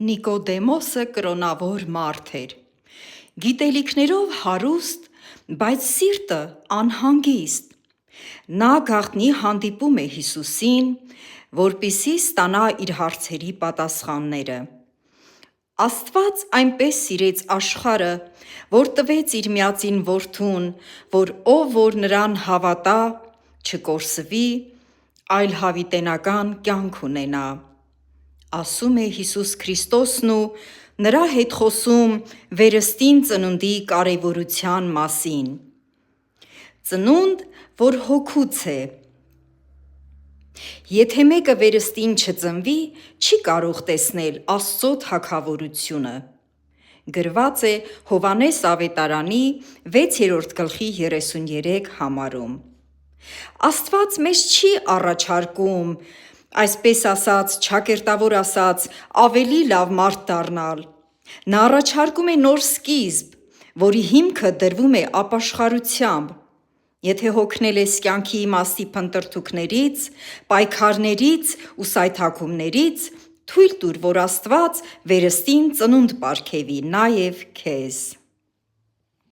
Նիկոդեմոսը կրոնավոր մարդ էր, գիտելիքներով հարուստ, բայց սիրտը անհանգիստ։ Նա գաղտնի հանդիպում է Հիսուսին, որպեսզի ստանա իր հարցերի պատասխանները։ Աստված այնպես սիրեց աշխարհը, որ տվեց իր միածին որդուն, որ ով որ նրան հավատա, չկորսվի, այլ հավիտենական կյանք ունենա։ Ասում է Հիսուս Քրիստոսն ու նրա հետ խոսում վերստին ծնունդի կարևորության մասին։ Ծնունդ, որ հոգուց է։ Եթե մեկը վերստին չծնվի, չի կարող տեսնել Աստծո թագավորությունը։ Գրված է Հովհաննես ավետարանի 6:33 համարում։ Աստված մեզ չի առաջարկում, այսպես ասած, ճակերտավոր ասած, ավելի լավ մարդ դառնալ։ Նա առաջարկում է նոր սկիզբ, որի հիմքը դրվում է ապաշխարությամբ։ Եթե հոգնել ես կյանքի իմաստի փնտրտուքներից, պայքարներից ու սայթաքումներից, թույլ տուր, որ Աստված վերստին ծնունդ պարգևի նաև քեզ։